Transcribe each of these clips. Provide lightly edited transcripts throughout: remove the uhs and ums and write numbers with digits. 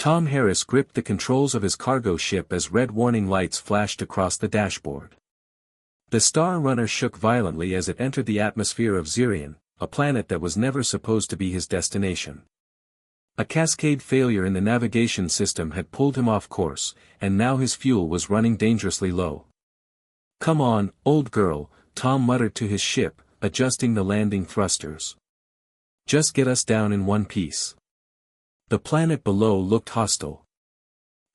Tom Harris gripped the controls of his cargo ship as red warning lights flashed across the dashboard. The Star Runner shook violently as it entered the atmosphere of Xerion, a planet that was never supposed to be his destination. A cascade failure in the navigation system had pulled him off course, and now his fuel was running dangerously low. "Come on, old girl," Tom muttered to his ship, adjusting the landing thrusters. "Just get us down in one piece." The planet below looked hostile.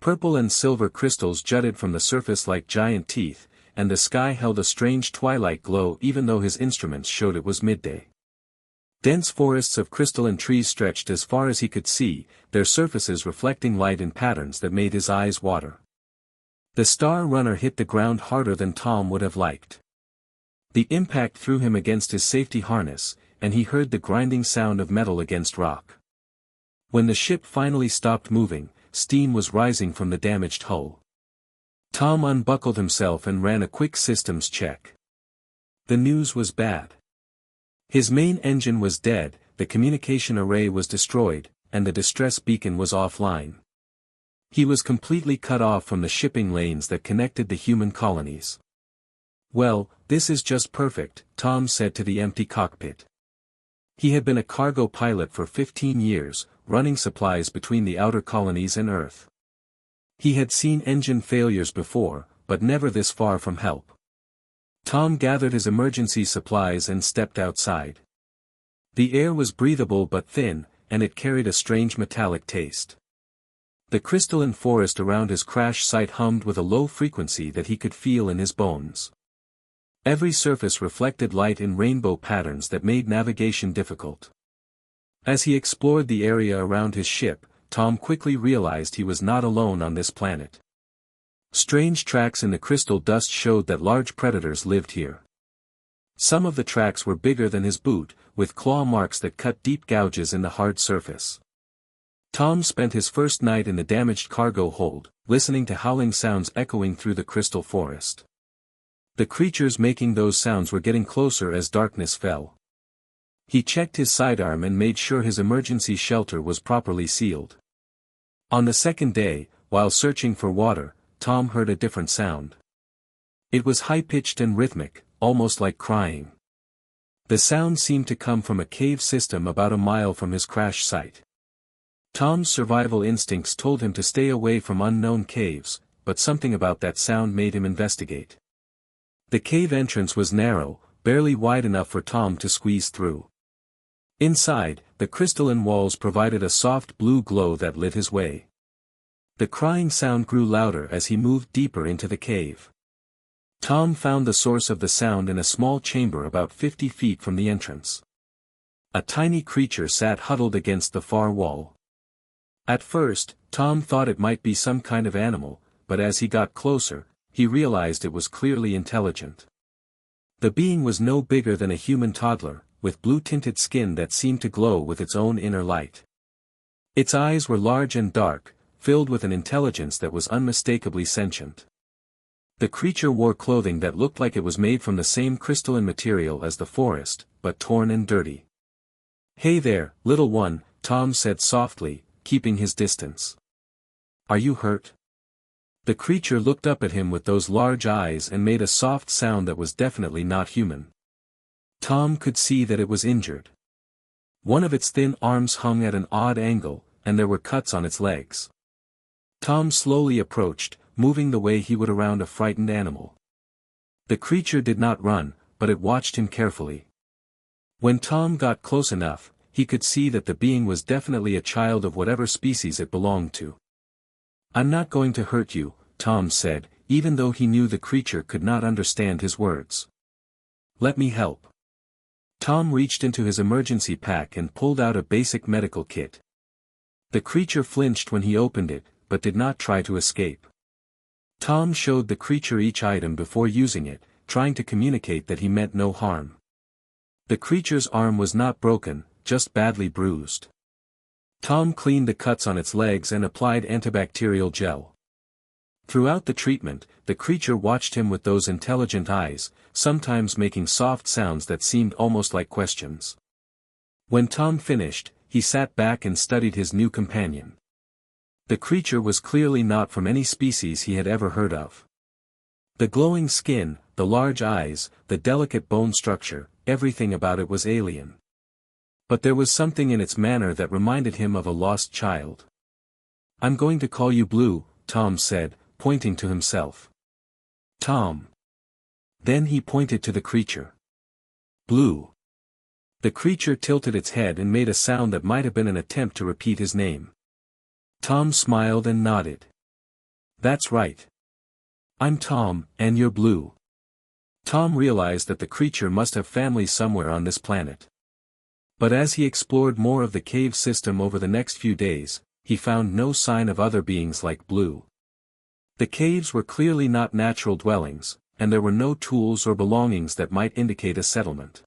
Purple and silver crystals jutted from the surface like giant teeth, and the sky held a strange twilight glow even though his instruments showed it was midday. Dense forests of crystalline trees stretched as far as he could see, their surfaces reflecting light in patterns that made his eyes water. The Star Runner hit the ground harder than Tom would have liked. The impact threw him against his safety harness, and he heard the grinding sound of metal against rock. When the ship finally stopped moving, steam was rising from the damaged hull. Tom unbuckled himself and ran a quick systems check. The news was bad. His main engine was dead, the communication array was destroyed, and the distress beacon was offline. He was completely cut off from the shipping lanes that connected the human colonies. "Well, this is just perfect," Tom said to the empty cockpit. He had been a cargo pilot for 15 years, running supplies between the outer colonies and Earth. He had seen engine failures before, but never this far from help. Tom gathered his emergency supplies and stepped outside. The air was breathable but thin, and it carried a strange metallic taste. The crystalline forest around his crash site hummed with a low frequency that he could feel in his bones. Every surface reflected light in rainbow patterns that made navigation difficult. As he explored the area around his ship, Tom quickly realized he was not alone on this planet. Strange tracks in the crystal dust showed that large predators lived here. Some of the tracks were bigger than his boot, with claw marks that cut deep gouges in the hard surface. Tom spent his first night in the damaged cargo hold, listening to howling sounds echoing through the crystal forest. The creatures making those sounds were getting closer as darkness fell. He checked his sidearm and made sure his emergency shelter was properly sealed. On the second day, while searching for water, Tom heard a different sound. It was high-pitched and rhythmic, almost like crying. The sound seemed to come from a cave system about a mile from his crash site. Tom's survival instincts told him to stay away from unknown caves, but something about that sound made him investigate. The cave entrance was narrow, barely wide enough for Tom to squeeze through. Inside, the crystalline walls provided a soft blue glow that lit his way. The crying sound grew louder as he moved deeper into the cave. Tom found the source of the sound in a small chamber about 50 feet from the entrance. A tiny creature sat huddled against the far wall. At first, Tom thought it might be some kind of animal, but as he got closer, he realized it was clearly intelligent. The being was no bigger than a human toddler, with blue-tinted skin that seemed to glow with its own inner light. Its eyes were large and dark, filled with an intelligence that was unmistakably sentient. The creature wore clothing that looked like it was made from the same crystalline material as the forest, but torn and dirty. "Hey there, little one," Tom said softly, keeping his distance. "Are you hurt?" The creature looked up at him with those large eyes and made a soft sound that was definitely not human. Tom could see that it was injured. One of its thin arms hung at an odd angle, and there were cuts on its legs. Tom slowly approached, moving the way he would around a frightened animal. The creature did not run, but it watched him carefully. When Tom got close enough, he could see that the being was definitely a child of whatever species it belonged to. "I'm not going to hurt you," Tom said, even though he knew the creature could not understand his words. "Let me help." Tom reached into his emergency pack and pulled out a basic medical kit. The creature flinched when he opened it, but did not try to escape. Tom showed the creature each item before using it, trying to communicate that he meant no harm. The creature's arm was not broken, just badly bruised. Tom cleaned the cuts on its legs and applied antibacterial gel. Throughout the treatment, the creature watched him with those intelligent eyes, sometimes making soft sounds that seemed almost like questions. When Tom finished, he sat back and studied his new companion. The creature was clearly not from any species he had ever heard of. The glowing skin, the large eyes, the delicate bone structure, everything about it was alien. But there was something in its manner that reminded him of a lost child. "I'm going to call you Blue," Tom said, pointing to himself. "Tom." Then he pointed to the creature. "Blue." The creature tilted its head and made a sound that might have been an attempt to repeat his name. Tom smiled and nodded. "That's right. I'm Tom, and you're Blue." Tom realized that the creature must have family somewhere on this planet. But as he explored more of the cave system over the next few days, he found no sign of other beings like Blue. The caves were clearly not natural dwellings, and there were no tools or belongings that might indicate a settlement.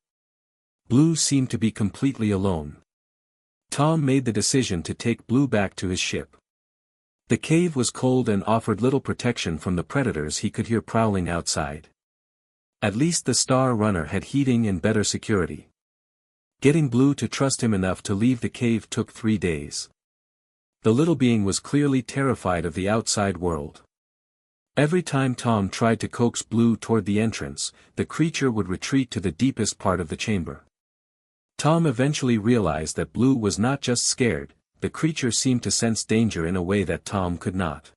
Blue seemed to be completely alone. Tom made the decision to take Blue back to his ship. The cave was cold and offered little protection from the predators he could hear prowling outside. At least the Star Runner had heating and better security. Getting Blue to trust him enough to leave the cave took 3 days. The little being was clearly terrified of the outside world. Every time Tom tried to coax Blue toward the entrance, the creature would retreat to the deepest part of the chamber. Tom eventually realized that Blue was not just scared, the creature seemed to sense danger in a way that Tom could not.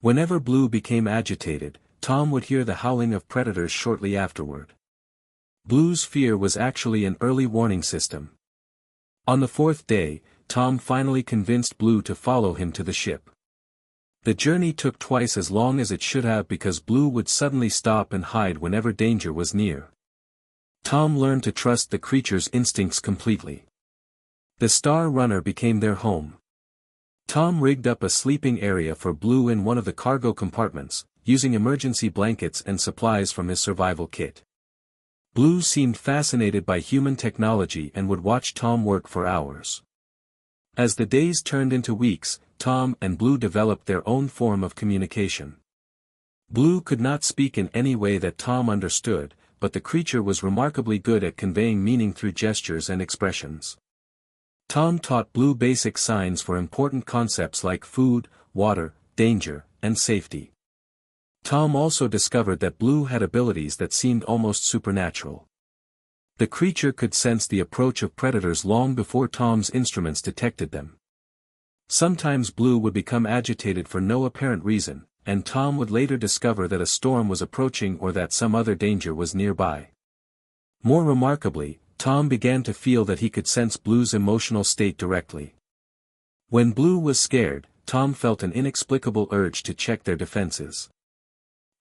Whenever Blue became agitated, Tom would hear the howling of predators shortly afterward. Blue's fear was actually an early warning system. On the 4th day, Tom finally convinced Blue to follow him to the ship. The journey took twice as long as it should have because Blue would suddenly stop and hide whenever danger was near. Tom learned to trust the creature's instincts completely. The Star Runner became their home. Tom rigged up a sleeping area for Blue in one of the cargo compartments, using emergency blankets and supplies from his survival kit. Blue seemed fascinated by human technology and would watch Tom work for hours. As the days turned into weeks, Tom and Blue developed their own form of communication. Blue could not speak in any way that Tom understood, but the creature was remarkably good at conveying meaning through gestures and expressions. Tom taught Blue basic signs for important concepts like food, water, danger, and safety. Tom also discovered that Blue had abilities that seemed almost supernatural. The creature could sense the approach of predators long before Tom's instruments detected them. Sometimes Blue would become agitated for no apparent reason, and Tom would later discover that a storm was approaching or that some other danger was nearby. More remarkably, Tom began to feel that he could sense Blue's emotional state directly. When Blue was scared, Tom felt an inexplicable urge to check their defenses.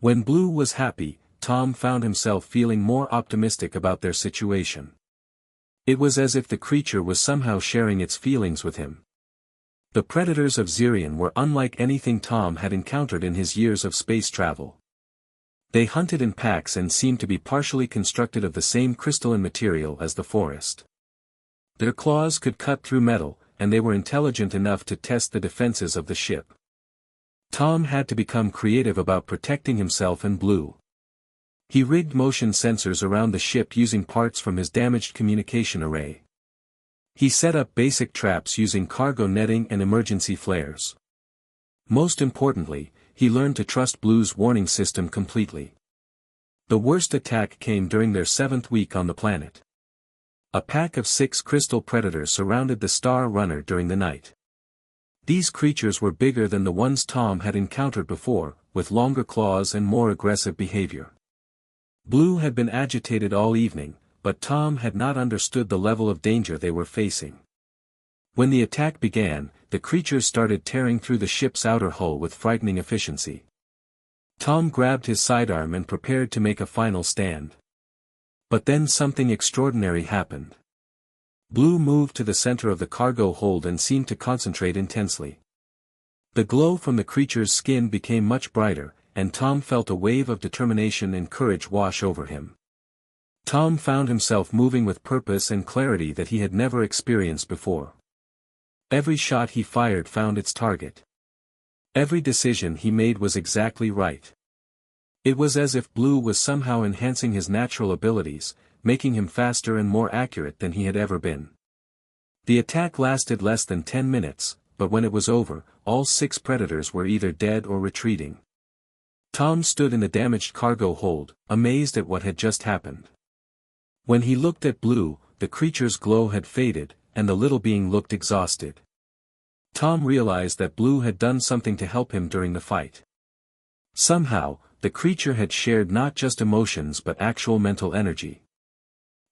When Blue was happy, Tom found himself feeling more optimistic about their situation. It was as if the creature was somehow sharing its feelings with him. The predators of Zirion were unlike anything Tom had encountered in his years of space travel. They hunted in packs and seemed to be partially constructed of the same crystalline material as the forest. Their claws could cut through metal, and they were intelligent enough to test the defenses of the ship. Tom had to become creative about protecting himself and Blue. He rigged motion sensors around the ship using parts from his damaged communication array. He set up basic traps using cargo netting and emergency flares. Most importantly, he learned to trust Blue's warning system completely. The worst attack came during their 7th week on the planet. A pack of 6 crystal predators surrounded the Star Runner during the night. These creatures were bigger than the ones Tom had encountered before, with longer claws and more aggressive behavior. Blue had been agitated all evening, but Tom had not understood the level of danger they were facing. When the attack began, the creatures started tearing through the ship's outer hull with frightening efficiency. Tom grabbed his sidearm and prepared to make a final stand. But then something extraordinary happened. Blue moved to the center of the cargo hold and seemed to concentrate intensely. The glow from the creature's skin became much brighter, and Tom felt a wave of determination and courage wash over him. Tom found himself moving with purpose and clarity that he had never experienced before. Every shot he fired found its target. Every decision he made was exactly right. It was as if Blue was somehow enhancing his natural abilities, making him faster and more accurate than he had ever been. The attack lasted less than 10 minutes, but when it was over, all 6 predators were either dead or retreating. Tom stood in the damaged cargo hold, amazed at what had just happened. When he looked at Blue, the creature's glow had faded, and the little being looked exhausted. Tom realized that Blue had done something to help him during the fight. Somehow, the creature had shared not just emotions but actual mental energy.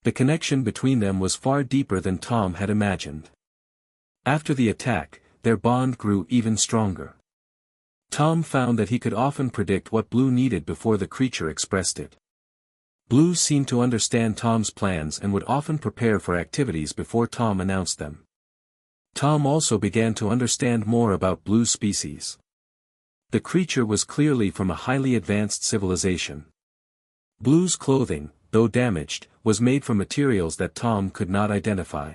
The connection between them was far deeper than Tom had imagined. After the attack, their bond grew even stronger. Tom found that he could often predict what Blue needed before the creature expressed it. Blue seemed to understand Tom's plans and would often prepare for activities before Tom announced them. Tom also began to understand more about Blue's species. The creature was clearly from a highly advanced civilization. Blue's clothing, though damaged, was made from materials that Tom could not identify.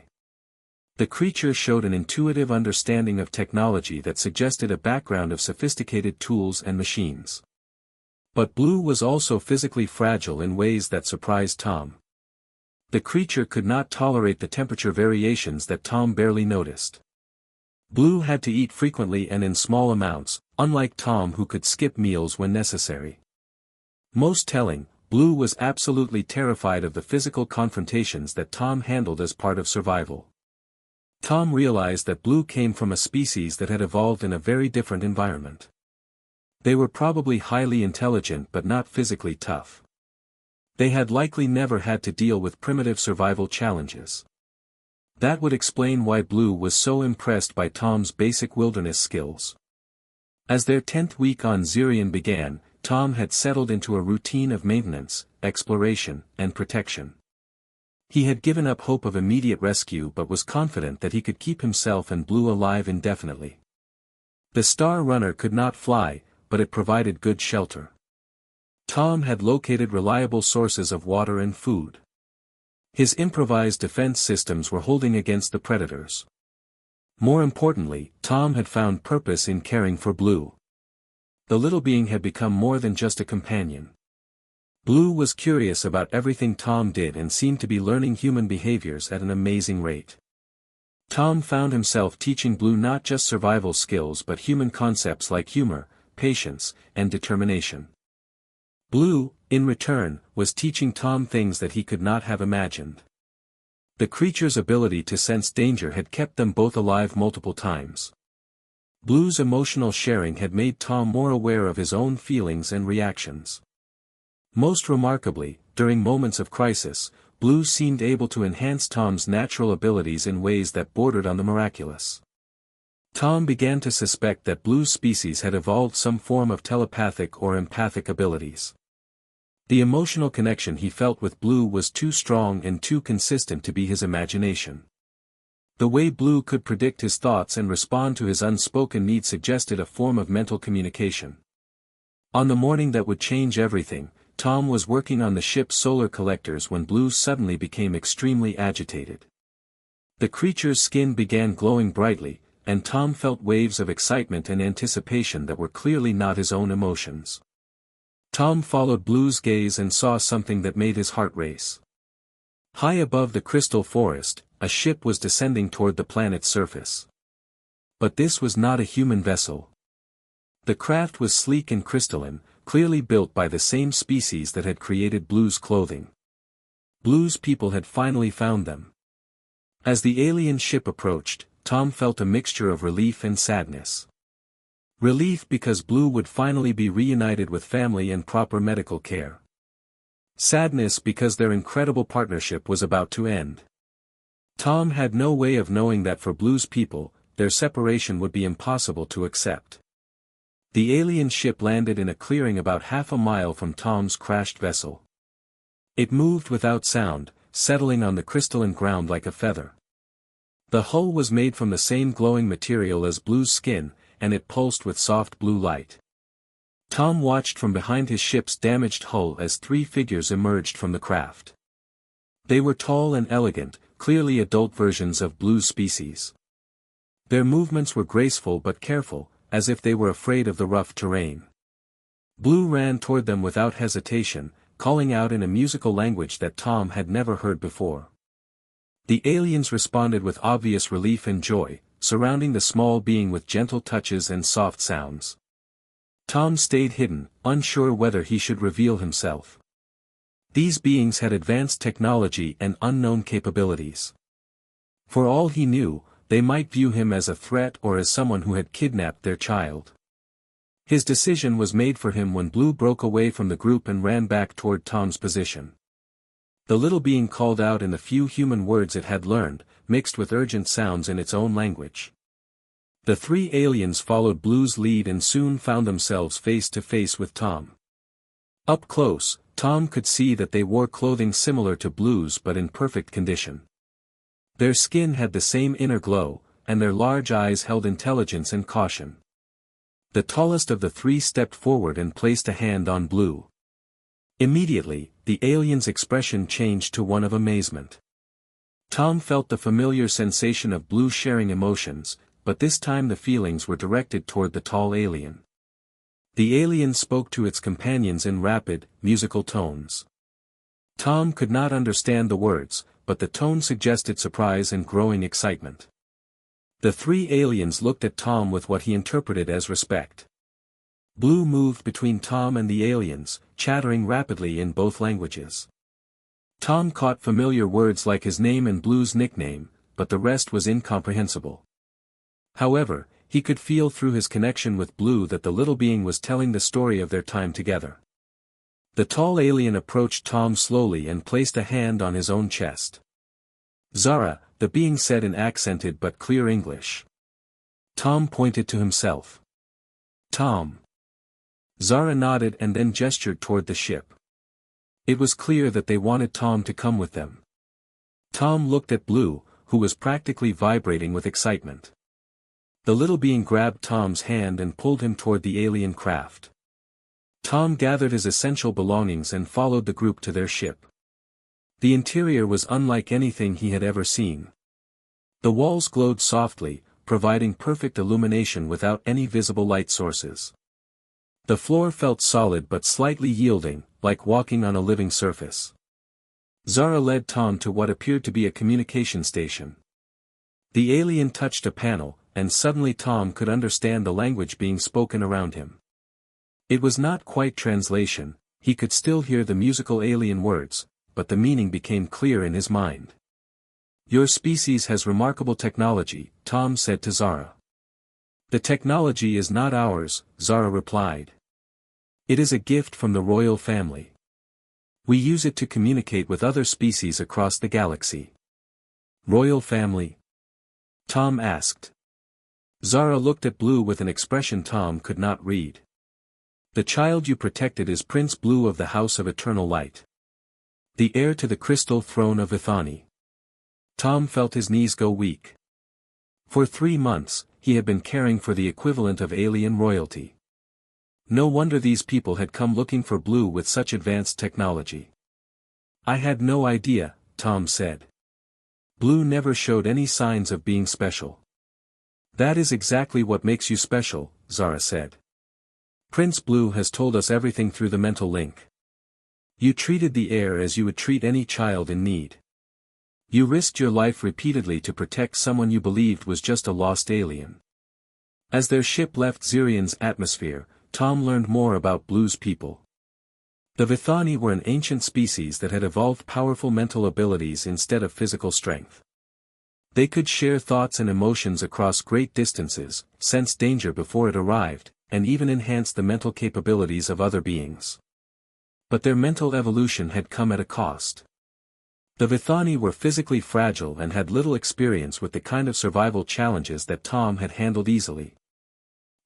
The creature showed an intuitive understanding of technology that suggested a background of sophisticated tools and machines. But Blue was also physically fragile in ways that surprised Tom. The creature could not tolerate the temperature variations that Tom barely noticed. Blue had to eat frequently and in small amounts, unlike Tom who could skip meals when necessary. Most telling, Blue was absolutely terrified of the physical confrontations that Tom handled as part of survival. Tom realized that Blue came from a species that had evolved in a very different environment. They were probably highly intelligent but not physically tough. They had likely never had to deal with primitive survival challenges. That would explain why Blue was so impressed by Tom's basic wilderness skills. As their 10th week on Zirian began, Tom had settled into a routine of maintenance, exploration, and protection. He had given up hope of immediate rescue but was confident that he could keep himself and Blue alive indefinitely. The Star Runner could not fly, but it provided good shelter. Tom had located reliable sources of water and food. His improvised defense systems were holding against the predators. More importantly, Tom had found purpose in caring for Blue. The little being had become more than just a companion. Blue was curious about everything Tom did and seemed to be learning human behaviors at an amazing rate. Tom found himself teaching Blue not just survival skills but human concepts like humor, patience, and determination. Blue, in return, was teaching Tom things that he could not have imagined. The creature's ability to sense danger had kept them both alive multiple times. Blue's emotional sharing had made Tom more aware of his own feelings and reactions. Most remarkably, during moments of crisis, Blue seemed able to enhance Tom's natural abilities in ways that bordered on the miraculous. Tom began to suspect that Blue's species had evolved some form of telepathic or empathic abilities. The emotional connection he felt with Blue was too strong and too consistent to be his imagination. The way Blue could predict his thoughts and respond to his unspoken needs suggested a form of mental communication. On the morning that would change everything, Tom was working on the ship's solar collectors when Blue suddenly became extremely agitated. The creature's skin began glowing brightly, and Tom felt waves of excitement and anticipation that were clearly not his own emotions. Tom followed Blue's gaze and saw something that made his heart race. High above the crystal forest, a ship was descending toward the planet's surface. But this was not a human vessel. The craft was sleek and crystalline, clearly built by the same species that had created Blue's clothing. Blue's people had finally found them. As the alien ship approached, Tom felt a mixture of relief and sadness. Relief because Blue would finally be reunited with family and proper medical care. Sadness because their incredible partnership was about to end. Tom had no way of knowing that for Blue's people, their separation would be impossible to accept. The alien ship landed in a clearing about half a mile from Tom's crashed vessel. It moved without sound, settling on the crystalline ground like a feather. The hull was made from the same glowing material as Blue's skin, and it pulsed with soft blue light. Tom watched from behind his ship's damaged hull as 3 figures emerged from the craft. They were tall and elegant, clearly adult versions of Blue's species. Their movements were graceful but careful, as if they were afraid of the rough terrain. Blue ran toward them without hesitation, calling out in a musical language that Tom had never heard before. The aliens responded with obvious relief and joy, surrounding the small being with gentle touches and soft sounds. Tom stayed hidden, unsure whether he should reveal himself. These beings had advanced technology and unknown capabilities. For all he knew, they might view him as a threat or as someone who had kidnapped their child. His decision was made for him when Blue broke away from the group and ran back toward Tom's position. The little being called out in the few human words it had learned, mixed with urgent sounds in its own language. The three aliens followed Blue's lead and soon found themselves face to face with Tom. Up close, Tom could see that they wore clothing similar to Blue's but in perfect condition. Their skin had the same inner glow, and their large eyes held intelligence and caution. The tallest of the three stepped forward and placed a hand on Blue. Immediately, the alien's expression changed to one of amazement. Tom felt the familiar sensation of Blue sharing emotions, but this time the feelings were directed toward the tall alien. The alien spoke to its companions in rapid, musical tones. Tom could not understand the words, but the tone suggested surprise and growing excitement. The three aliens looked at Tom with what he interpreted as respect. Blue moved between Tom and the aliens, chattering rapidly in both languages. Tom caught familiar words like his name and Blue's nickname, but the rest was incomprehensible. However, he could feel through his connection with Blue that the little being was telling the story of their time together. The tall alien approached Tom slowly and placed a hand on his own chest. "Zara," the being said in accented but clear English. Tom pointed to himself. "Tom." Zara nodded and then gestured toward the ship. It was clear that they wanted Tom to come with them. Tom looked at Blue, who was practically vibrating with excitement. The little being grabbed Tom's hand and pulled him toward the alien craft. Tom gathered his essential belongings and followed the group to their ship. The interior was unlike anything he had ever seen. The walls glowed softly, providing perfect illumination without any visible light sources. The floor felt solid but slightly yielding, like walking on a living surface. Zara led Tom to what appeared to be a communication station. The alien touched a panel, and suddenly Tom could understand the language being spoken around him. It was not quite translation, he could still hear the musical alien words, but the meaning became clear in his mind. "Your species has remarkable technology," Tom said to Zara. "The technology is not ours," Zara replied. "It is a gift from the royal family. We use it to communicate with other species across the galaxy." "Royal family?" Tom asked. Zara looked at Blue with an expression Tom could not read. "The child you protected is Prince Blue of the House of Eternal Light. The heir to the crystal throne of Ithani." Tom felt his knees go weak. For 3 months, he had been caring for the equivalent of alien royalty. No wonder these people had come looking for Blue with such advanced technology. "I had no idea," Tom said. "Blue never showed any signs of being special." "That is exactly what makes you special," Zara said. "Prince Blue has told us everything through the mental link. You treated the heir as you would treat any child in need. You risked your life repeatedly to protect someone you believed was just a lost alien." As their ship left Zirian's atmosphere, Tom learned more about Blue's people. The Vithani were an ancient species that had evolved powerful mental abilities instead of physical strength. They could share thoughts and emotions across great distances, sense danger before it arrived, and even enhance the mental capabilities of other beings. But their mental evolution had come at a cost. The Vithani were physically fragile and had little experience with the kind of survival challenges that Tom had handled easily.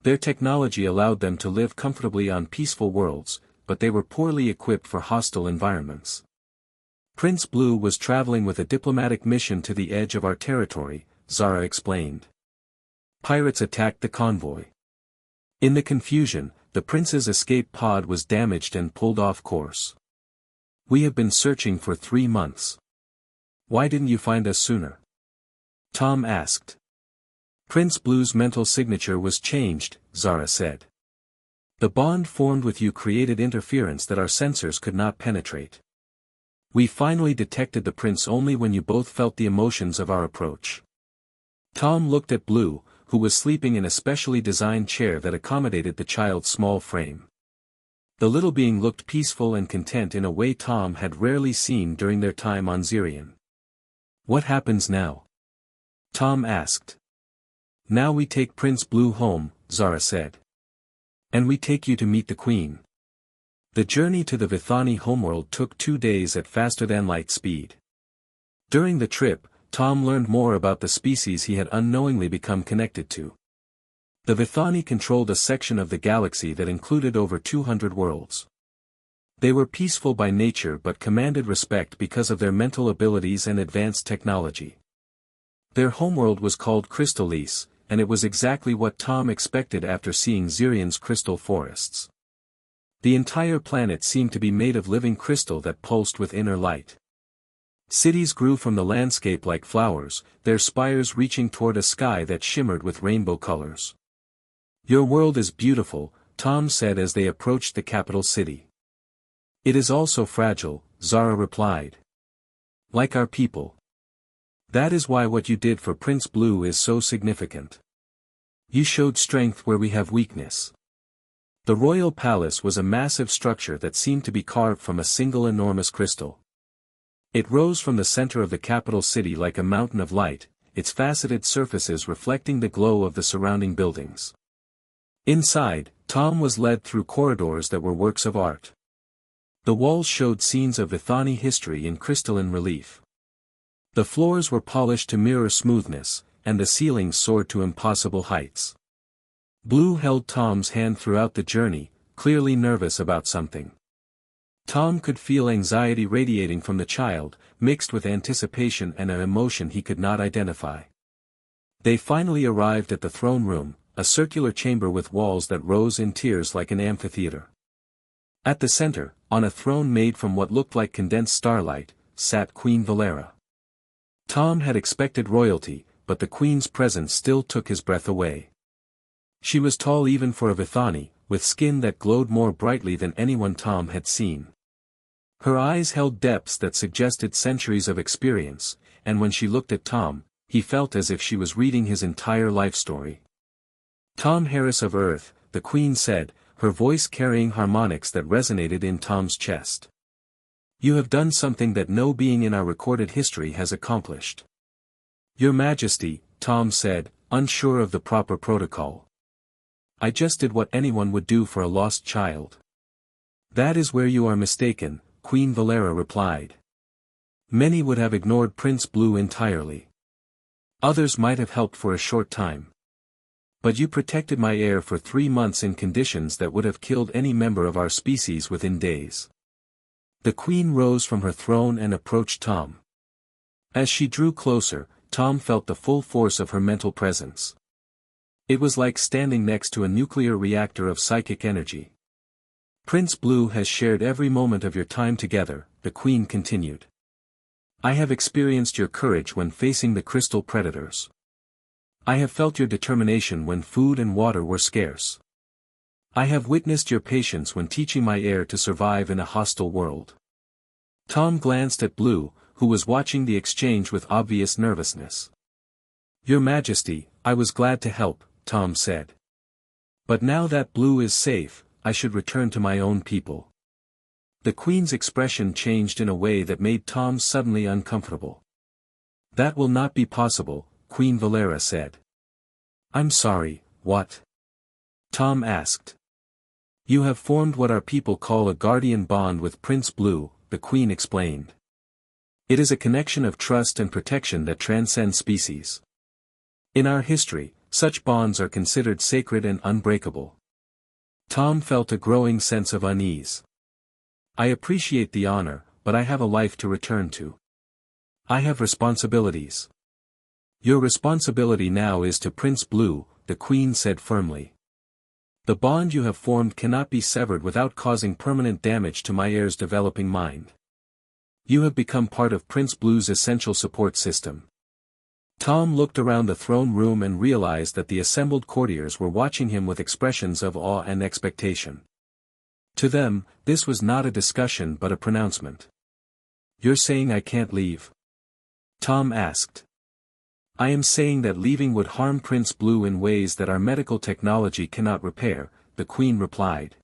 Their technology allowed them to live comfortably on peaceful worlds, but they were poorly equipped for hostile environments. "Prince Blue was traveling with a diplomatic mission to the edge of our territory," Zara explained. "Pirates attacked the convoy. In the confusion, the prince's escape pod was damaged and pulled off course. We have been searching for 3 months. Why didn't you find us sooner?" Tom asked. "Prince Blue's mental signature was changed," Zara said. "The bond formed with you created interference that our sensors could not penetrate. We finally detected the prince only when you both felt the emotions of our approach." Tom looked at Blue, who was sleeping in a specially designed chair that accommodated the child's small frame. The little being looked peaceful and content in a way Tom had rarely seen during their time on Zirian. "What happens now?" Tom asked. "Now we take Prince Blue home," Zara said. "And we take you to meet the Queen." The journey to the Vithani homeworld took 2 days at faster-than-light speed. During the trip, Tom learned more about the species he had unknowingly become connected to. The Vithani controlled a section of the galaxy that included over 200 worlds. They were peaceful by nature but commanded respect because of their mental abilities and advanced technology. Their homeworld was called Crystallis, and it was exactly what Tom expected after seeing Zirian's crystal forests. The entire planet seemed to be made of living crystal that pulsed with inner light. Cities grew from the landscape like flowers, their spires reaching toward a sky that shimmered with rainbow colors. "Your world is beautiful," Tom said as they approached the capital city. "It is also fragile," Zara replied. "Like our people. That is why what you did for Prince Blue is so significant. You showed strength where we have weakness." The royal palace was a massive structure that seemed to be carved from a single enormous crystal. It rose from the center of the capital city like a mountain of light, its faceted surfaces reflecting the glow of the surrounding buildings. Inside, Tom was led through corridors that were works of art. The walls showed scenes of Vithani history in crystalline relief. The floors were polished to mirror smoothness, and the ceilings soared to impossible heights. Blue held Tom's hand throughout the journey, clearly nervous about something. Tom could feel anxiety radiating from the child, mixed with anticipation and an emotion he could not identify. They finally arrived at the throne room, a circular chamber with walls that rose in tiers like an amphitheater. At the center, on a throne made from what looked like condensed starlight, sat Queen Valera. Tom had expected royalty, but the Queen's presence still took his breath away. She was tall even for a Vithani, with skin that glowed more brightly than anyone Tom had seen. Her eyes held depths that suggested centuries of experience, and when she looked at Tom, he felt as if she was reading his entire life story. "Tom Harris of Earth," the Queen said, her voice carrying harmonics that resonated in Tom's chest. "You have done something that no being in our recorded history has accomplished." "Your Majesty," Tom said, unsure of the proper protocol. "I just did what anyone would do for a lost child." "That is where you are mistaken," Queen Valera replied. "Many would have ignored Prince Blue entirely. Others might have helped for a short time. But you protected my heir for 3 months in conditions that would have killed any member of our species within days." The Queen rose from her throne and approached Tom. As she drew closer, Tom felt the full force of her mental presence. It was like standing next to a nuclear reactor of psychic energy. "Prince Blue has shared every moment of your time together," the Queen continued. "I have experienced your courage when facing the crystal predators. I have felt your determination when food and water were scarce. I have witnessed your patience when teaching my heir to survive in a hostile world." Tom glanced at Blue, who was watching the exchange with obvious nervousness. "Your Majesty, I was glad to help," Tom said. "But now that Blue is safe, I should return to my own people." The Queen's expression changed in a way that made Tom suddenly uncomfortable. "That will not be possible," Queen Valera said. "I'm sorry, what?" Tom asked. "You have formed what our people call a guardian bond with Prince Blue," the Queen explained. "It is a connection of trust and protection that transcends species. In our history, such bonds are considered sacred and unbreakable." Tom felt a growing sense of unease. "I appreciate the honor, but I have a life to return to. I have responsibilities." "Your responsibility now is to Prince Blue," the Queen said firmly. "The bond you have formed cannot be severed without causing permanent damage to my heir's developing mind. You have become part of Prince Blue's essential support system." Tom looked around the throne room and realized that the assembled courtiers were watching him with expressions of awe and expectation. To them, this was not a discussion but a pronouncement. "You're saying I can't leave?" Tom asked. I am saying that leaving would harm Prince Blue in ways that our medical technology cannot repair, the Queen replied.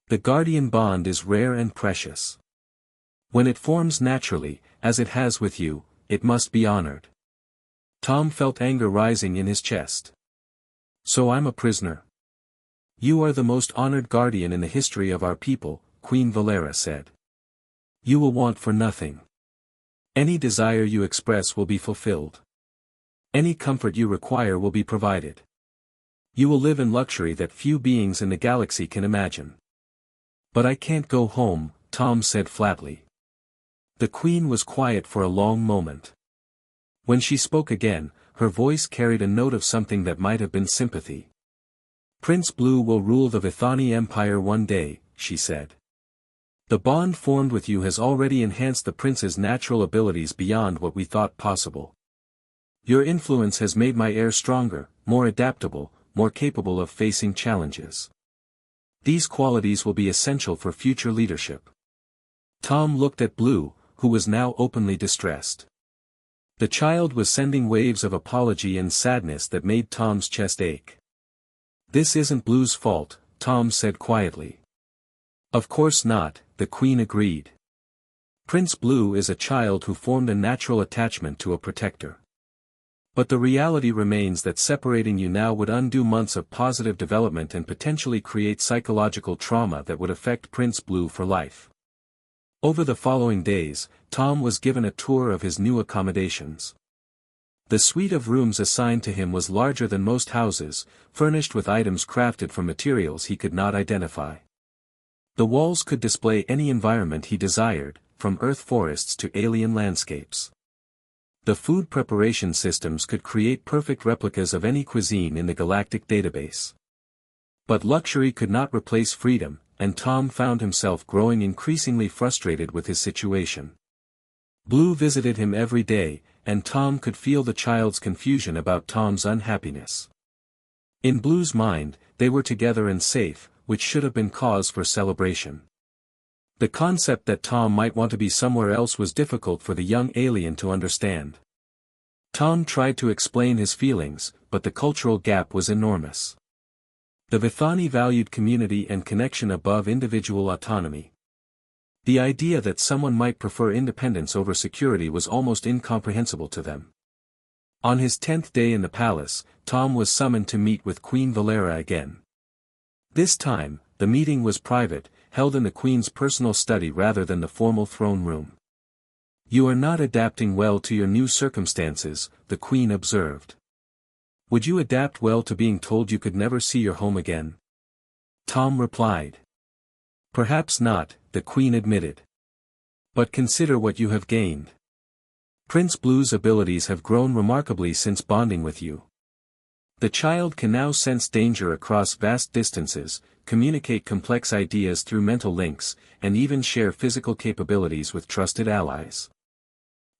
The guardian bond is rare and precious. When it forms naturally, as it has with you, it must be honored. Tom felt anger rising in his chest. So I'm a prisoner. You are the most honored guardian in the history of our people, Queen Valera said. You will want for nothing. Any desire you express will be fulfilled. Any comfort you require will be provided. You will live in luxury that few beings in the galaxy can imagine. But I can't go home, Tom said flatly. The Queen was quiet for a long moment. When she spoke again, her voice carried a note of something that might have been sympathy. Prince Blue will rule the Vithani Empire one day, she said. The bond formed with you has already enhanced the prince's natural abilities beyond what we thought possible. Your influence has made my heir stronger, more adaptable, more capable of facing challenges. These qualities will be essential for future leadership. Tom looked at Blue, who was now openly distressed. The child was sending waves of apology and sadness that made Tom's chest ache. This isn't Blue's fault, Tom said quietly. Of course not, the Queen agreed. Prince Blue is a child who formed a natural attachment to a protector. But the reality remains that separating you now would undo months of positive development and potentially create psychological trauma that would affect Prince Blue for life. Over the following days, Tom was given a tour of his new accommodations. The suite of rooms assigned to him was larger than most houses, furnished with items crafted from materials he could not identify. The walls could display any environment he desired, from earth forests to alien landscapes. The food preparation systems could create perfect replicas of any cuisine in the galactic database. But luxury could not replace freedom, and Tom found himself growing increasingly frustrated with his situation. Blue visited him every day, and Tom could feel the child's confusion about Tom's unhappiness. In Blue's mind, they were together and safe, which should have been cause for celebration. The concept that Tom might want to be somewhere else was difficult for the young alien to understand. Tom tried to explain his feelings, but the cultural gap was enormous. The Vithani valued community and connection above individual autonomy. The idea that someone might prefer independence over security was almost incomprehensible to them. On his 10th day in the palace, Tom was summoned to meet with Queen Valera again. This time, the meeting was private, held in the Queen's personal study rather than the formal throne room. You are not adapting well to your new circumstances, the Queen observed. Would you adapt well to being told you could never see your home again? Tom replied. Perhaps not, the Queen admitted. But consider what you have gained. Prince Blue's abilities have grown remarkably since bonding with you. The child can now sense danger across vast distances, communicate complex ideas through mental links, and even share physical capabilities with trusted allies.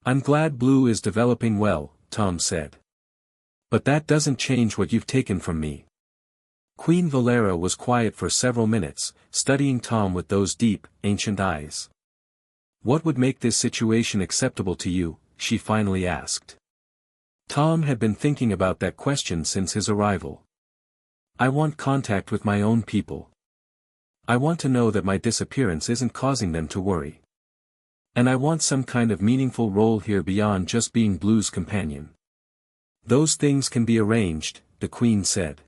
I'm glad Blue is developing well, Tom said. But that doesn't change what you've taken from me. Queen Valera was quiet for several minutes, studying Tom with those deep, ancient eyes. What would make this situation acceptable to you, she finally asked. Tom had been thinking about that question since his arrival. I want contact with my own people. I want to know that my disappearance isn't causing them to worry. And I want some kind of meaningful role here beyond just being Blue's companion. Those things can be arranged, the Queen said.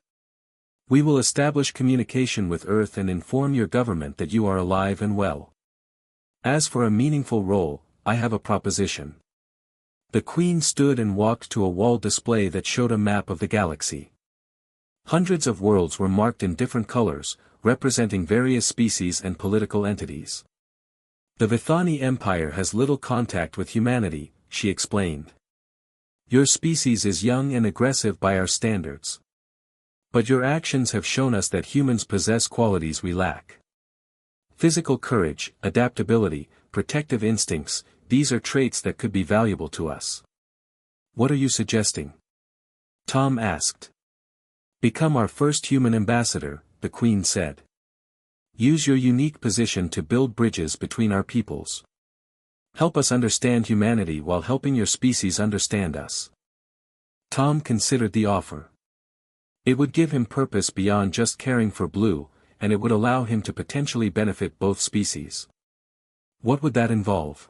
We will establish communication with Earth and inform your government that you are alive and well. As for a meaningful role, I have a proposition. The Queen stood and walked to a wall display that showed a map of the galaxy. Hundreds of worlds were marked in different colors, representing various species and political entities. The Vithani Empire has little contact with humanity, she explained. Your species is young and aggressive by our standards. But your actions have shown us that humans possess qualities we lack. Physical courage, adaptability, protective instincts, these are traits that could be valuable to us. What are you suggesting? Tom asked. Become our first human ambassador, the Queen said. Use your unique position to build bridges between our peoples. Help us understand humanity while helping your species understand us. Tom considered the offer. It would give him purpose beyond just caring for Blue, and it would allow him to potentially benefit both species. What would that involve?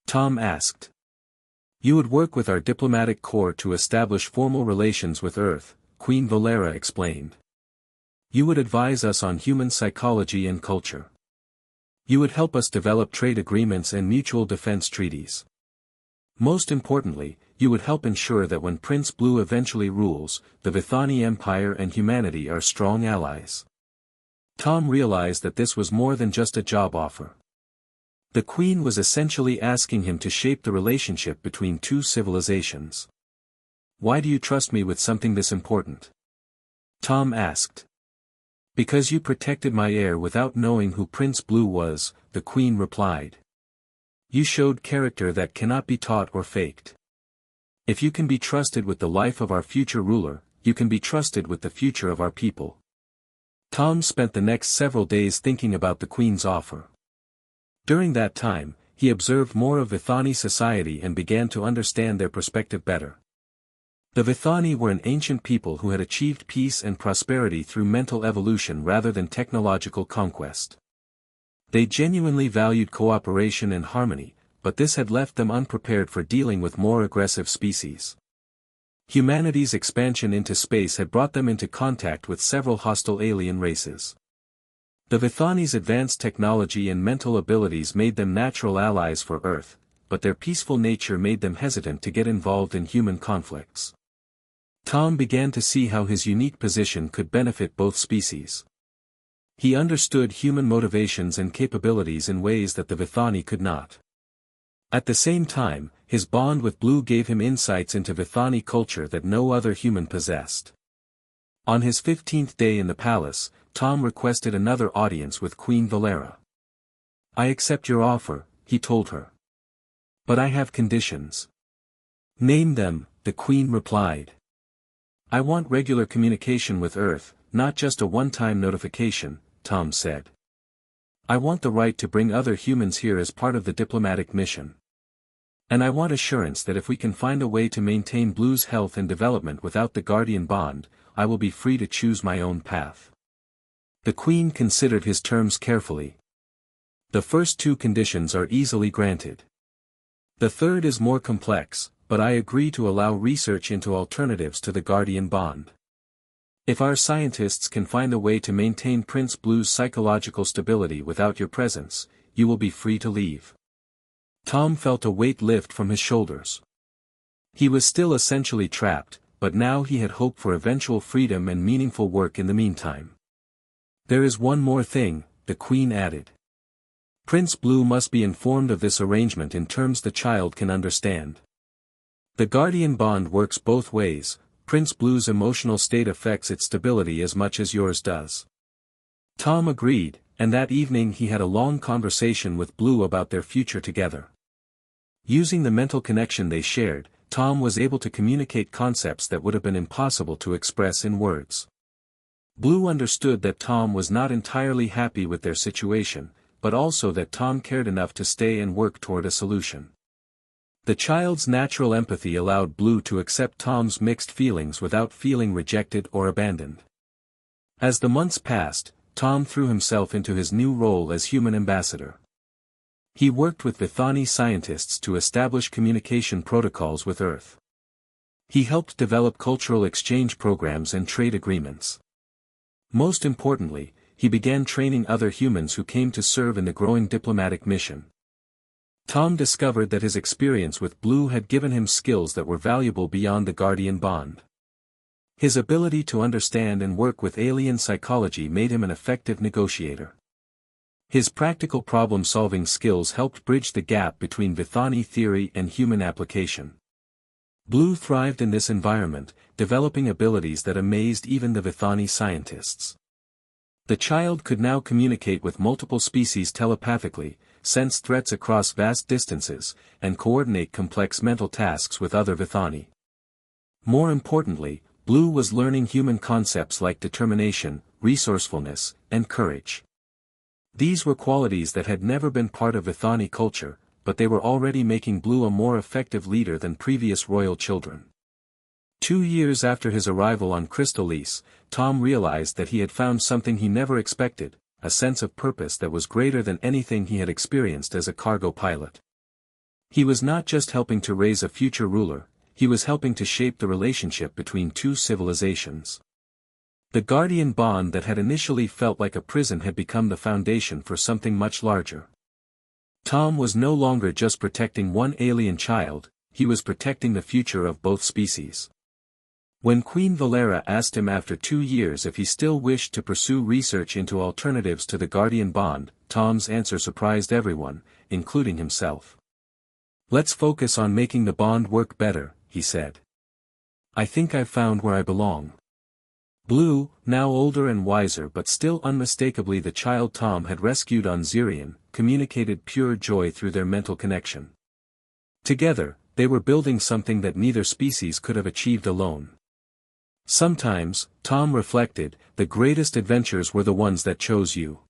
Tom asked. You would work with our diplomatic corps to establish formal relations with Earth, Queen Valera explained. You would advise us on human psychology and culture. You would help us develop trade agreements and mutual defense treaties. Most importantly, you would help ensure that when Prince Blue eventually rules, the Vithani Empire and humanity are strong allies. Tom realized that this was more than just a job offer. The Queen was essentially asking him to shape the relationship between two civilizations. Why do you trust me with something this important? Tom asked. Because you protected my heir without knowing who Prince Blue was, the Queen replied. You showed character that cannot be taught or faked. If you can be trusted with the life of our future ruler, you can be trusted with the future of our people. Tom spent the next several days thinking about the Queen's offer. During that time, he observed more of Vithani society and began to understand their perspective better. The Vithani were an ancient people who had achieved peace and prosperity through mental evolution rather than technological conquest. They genuinely valued cooperation and harmony, but this had left them unprepared for dealing with more aggressive species. Humanity's expansion into space had brought them into contact with several hostile alien races. The Vithani's advanced technology and mental abilities made them natural allies for Earth, but their peaceful nature made them hesitant to get involved in human conflicts. Tom began to see how his unique position could benefit both species. He understood human motivations and capabilities in ways that the Vithani could not. At the same time, his bond with Blue gave him insights into Vithani culture that no other human possessed. On his 15th day in the palace, Tom requested another audience with Queen Valera. I accept your offer, he told her. But I have conditions. Name them, the Queen replied. I want regular communication with Earth, not just a one-time notification, Tom said. I want the right to bring other humans here as part of the diplomatic mission. And I want assurance that if we can find a way to maintain Blue's health and development without the Guardian bond, I will be free to choose my own path. The Queen considered his terms carefully. The first two conditions are easily granted. The third is more complex, but I agree to allow research into alternatives to the Guardian bond. If our scientists can find a way to maintain Prince Blue's psychological stability without your presence, you will be free to leave. Tom felt a weight lift from his shoulders. He was still essentially trapped, but now he had hope for eventual freedom and meaningful work in the meantime. There is one more thing, the Queen added. Prince Blue must be informed of this arrangement in terms the child can understand. The Guardian bond works both ways. Prince Blue's emotional state affects its stability as much as yours does. Tom agreed, and that evening he had a long conversation with Blue about their future together. Using the mental connection they shared, Tom was able to communicate concepts that would have been impossible to express in words. Blue understood that Tom was not entirely happy with their situation, but also that Tom cared enough to stay and work toward a solution. The child's natural empathy allowed Blue to accept Tom's mixed feelings without feeling rejected or abandoned. As the months passed, Tom threw himself into his new role as human ambassador. He worked with Vithani scientists to establish communication protocols with Earth. He helped develop cultural exchange programs and trade agreements. Most importantly, he began training other humans who came to serve in the growing diplomatic mission. Tom discovered that his experience with Blue had given him skills that were valuable beyond the Guardian bond. His ability to understand and work with alien psychology made him an effective negotiator. His practical problem-solving skills helped bridge the gap between Vithani theory and human application. Blue thrived in this environment, developing abilities that amazed even the Vithani scientists. The child could now communicate with multiple species telepathically, sense threats across vast distances, and coordinate complex mental tasks with other Vithani. More importantly, Blue was learning human concepts like determination, resourcefulness, and courage. These were qualities that had never been part of Vithani culture, but they were already making Blue a more effective leader than previous royal children. 2 years after his arrival on Crystallis, Tom realized that he had found something he never expected, a sense of purpose that was greater than anything he had experienced as a cargo pilot. He was not just helping to raise a future ruler, he was helping to shape the relationship between two civilizations. The guardian bond that had initially felt like a prison had become the foundation for something much larger. Tom was no longer just protecting one alien child, he was protecting the future of both species. When Queen Valera asked him after 2 years if he still wished to pursue research into alternatives to the guardian bond, Tom's answer surprised everyone, including himself. "Let's focus on making the bond work better," he said. "I think I've found where I belong." Blue, now older and wiser but still unmistakably the child Tom had rescued on Zirian, communicated pure joy through their mental connection. Together, they were building something that neither species could have achieved alone. Sometimes, Tom reflected, the greatest adventures were the ones that chose you.